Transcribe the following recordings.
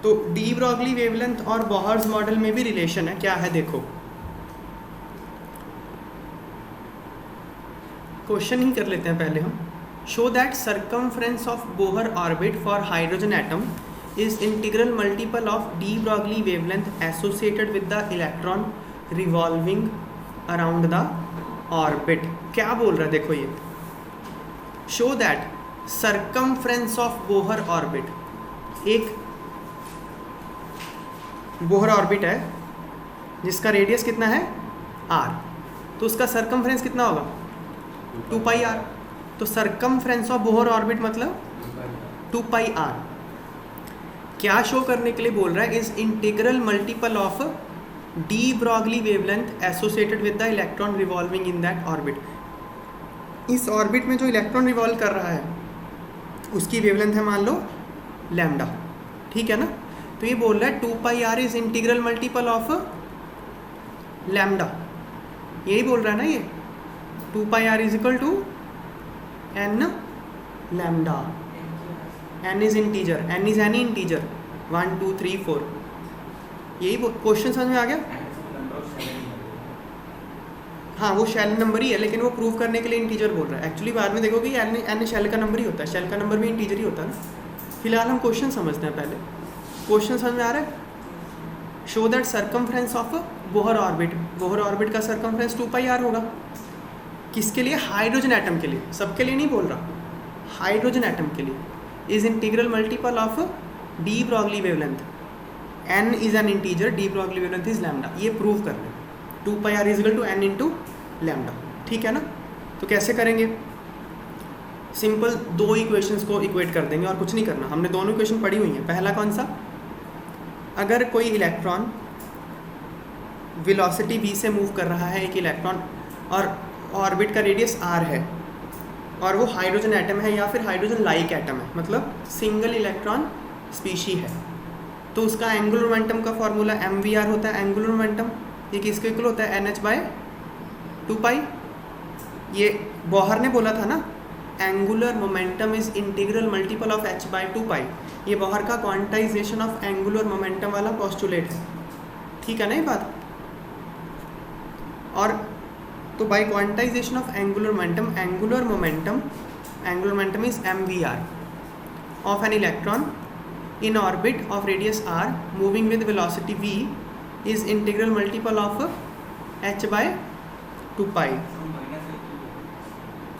तो D Broglie wavelength और Bohr's model में भी रिलेशन है, क्या है देखो, क्वेश्चन ही कर लेते हैं पहले हम। Show that circumference of Bohr orbit for hydrogen atom is integral multiple of de Broglie wavelength associated with the electron revolving around the orbit. क्या बोल रहा है देखो ये, show that circumference of Bohr orbit, एक बोहर ऑर्बिट है जिसका radius कितना है r, तो उसका सर्कमफ्रेंस कितना होगा 2 पाई r। तो सर्कमफ्रेंस ऑफ बोहर ऑर्बिट मतलब 2 पाई r। क्या शो करने के लिए बोल रहा है, is integral multiple of de Broglie wavelength associated with the electron revolving in that orbit. इस ऑर्बिट में जो इलेक्ट्रॉन रिवॉल्व कर रहा है उसकी वेवलेंथ है मान लो लैम्डा, ठीक है ना। तो ये बोल रहा है 2 pi r is integral multiple of lambda, यही बोल रहा है ना ये, 2 pi r is equal to n lambda. n is integer, n is any integer, 1 2 3 4, यही क्वेश्चन समझ में आ गया। हाँ वो शेल नंबर ही है, लेकिन वो प्रूव करने के लिए इंटीजर बोल रहा है। एक्चुअली बाद में देखोगे n शेल का नंबर ही होता है, शेल का नंबर भी इंटीजर ही होता है ना। फिलहाल हम क्वेश्चन समझते हैं पहले। क्वेश्चन समझ में आ रहा है, show that circumference of Bohr orbit, Bohr orbit का सर्कमफ्रेंस 2 पाई r होगा। किसके लिए, हाइड्रोजन एटम के लिए, सबके लिए नहीं बोल रहा, हाइड्रोजन एटम के लिए। Is integral multiple of de Broglie wavelength, n is an integer, de Broglie wavelength is lambda. ये प्रूव कर लें, 2 pi r is equal to n into lambda, ठीक है ना। तो कैसे करेंगे, सिंपल दो इक्वेशंस को इक्वेट कर देंगे और कुछ नहीं करना। हमने दोनों इक्वेशन पढ़ी हुई हैं। पहला कौन सा, अगर कोई इलेक्ट्रॉन वेलोसिटी v से मूव कर रहा है, एक इलेक्ट्रॉन, और ऑर्बिट का रेडियस r है, और वो हाइड्रोजन एटम है या फिर हाइड्रोजन लाइक एटम है, मतलब सिंगल इलेक्ट्रॉन स्पीशी है, तो उसका एंगुलर मोमेंटम का फॉर्मूला mvr होता है। एंगुलर मोमेंटम ये किसके इक्वल होता है, nh/2 पाई। ये बोहर ने बोला था ना, angular momentum is integral multiple of h/2 pi. ये बोहर का क्वांटाइजेशन ऑफ एंगुलर मोमेंटम वाला पोस्टुलेट है, ठीक है ना ये बात। और तो by quantization of angular momentum is mvr of an electron in orbit of radius r moving with velocity v is integral multiple of h/2 pi।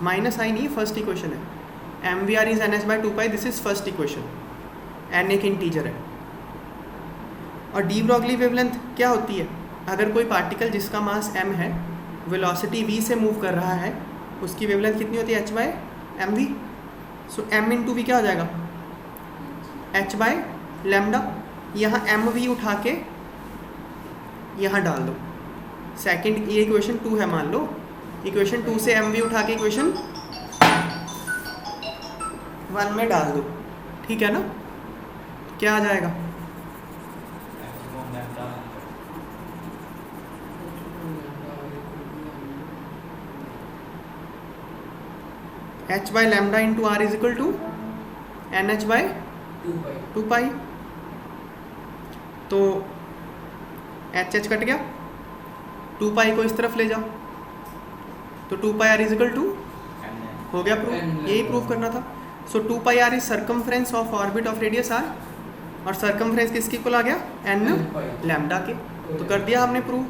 Minus I नहीं, फर्स्ट इक्वेशन है। mvr is nh/2 pi, this is first equation. n एक integer है। और D Broglie wavelength क्या होती है, अगर कोई पार्टिकल जिसका मास m है वेलोसिटी v से मूव कर रहा है, उसकी वेवलेंथ कितनी होती है, h/mv। So m into we क्या हो जाएगा, h बाय लैम्डा। यहाँ mv उठा के यहाँ डाल दो। सेकंड, ये इक्वेशन 2 है मान लो, इक्वेशन 2 से mv उठा के इक्वेशन 1 में डाल दो, ठीक है ना। क्या आ जाएगा, h by lambda into r is equal to nh/2 pi. तो h कट गया, 2 पाई को इस तरफ ले जाओ, तो 2 pi r is equal to हो गया प्रूफ, यही प्रूफ करना था। सो 2 pi r is circumference of orbit of radius r, और सर्कमफ्रेंस किसके इक्वल आ गया, n लैम्डा के। तो कर दिया हमने प्रूफ,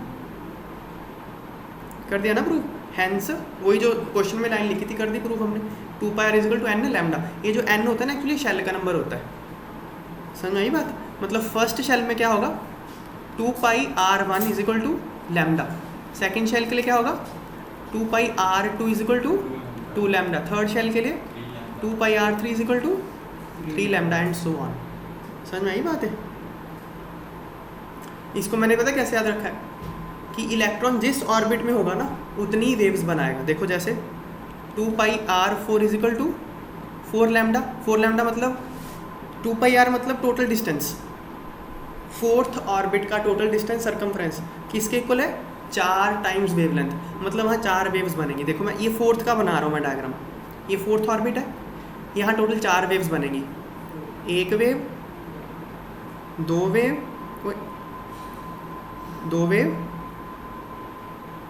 कर दिया ना प्रूफ। हैंस वही जो क्वेश्चन में लाइन लिखी थी कर दी प्रूफ हमने, 2 pi r is equal to n lambda. ये जो n होता है ना एक्चुअली शेल का नंबर होता है, समझ में आई बात। मतलब फर्स्ट शेल में क्या होगा, 2 pi r1 is equal to lambda. Second shell के लिए क्या होगा, 2 pi r2 is equal to 2 lambda. Third shell के लिए 2 pi r3 is equal to 3 lambda and so on. समझ में आई बात है। इसको मैंने पता कैसे याद रखा है कि इलेक्ट्रॉन जिस ऑर्बिट में होगा ना उतनी वेव्स बनाएगा। देखो जैसे 2 pi r4 is equal to 4 lambda. 4 lambda मतलब 2 पाई r मतलब टोटल डिस्टेंस, फोर्थ ऑर्बिट का टोटल डिस्टेंस सर्कमफ्रेंस किसके इक्वल है, 4 टाइम्स वेवलेंथ। मतलब वहाँ 4 वेव्स बनेंगी। देखो मैं ये फोर्थ का बना रहा हूँ मैं डायग्राम, ये फोर्थ ऑर्बिट है, यहाँ टोटल 4 वेव्स बनेंगी। एक वेव, दो वेव,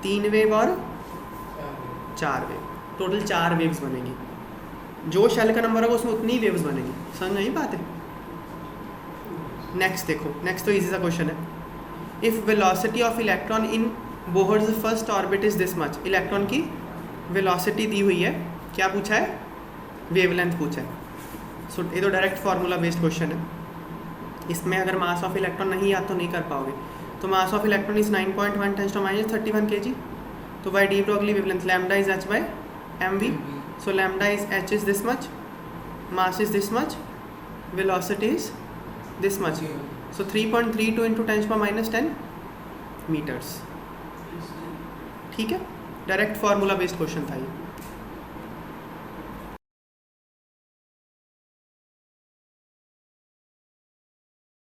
3 वेव और 4 वेव, टोटल 4 वेव्स बनेगी। जो शेल का नंबर होगा उसमें उतनी वेव्स बनेगी। समझ नहीं बात है? नेक्स्ट देखो, नेक्स्ट तो इजी सा क्वेश्चन है। If velocity of electron in Bohr's first orbit is this much, electron की वेलोसिटी दी हुई है, क्या पूछा है? वेवलेंथ पूछा है। सो ये तो डायरेक्ट फार्मूला बेस्ड क्वेश्चन है। इसमें अगर मास ऑफ इलेक्ट्रॉन नहीं आता तो नहीं कर पाओगे। तो mass of electron is 9.1 × 10⁻31 kg। तो by de Broglie wavelength lambda is h by mv। So lambda is h is this much, mass is this much, velocity is this much. So 3.32 into 10⁻10 meters। ठीक है, direct formula based question था ये।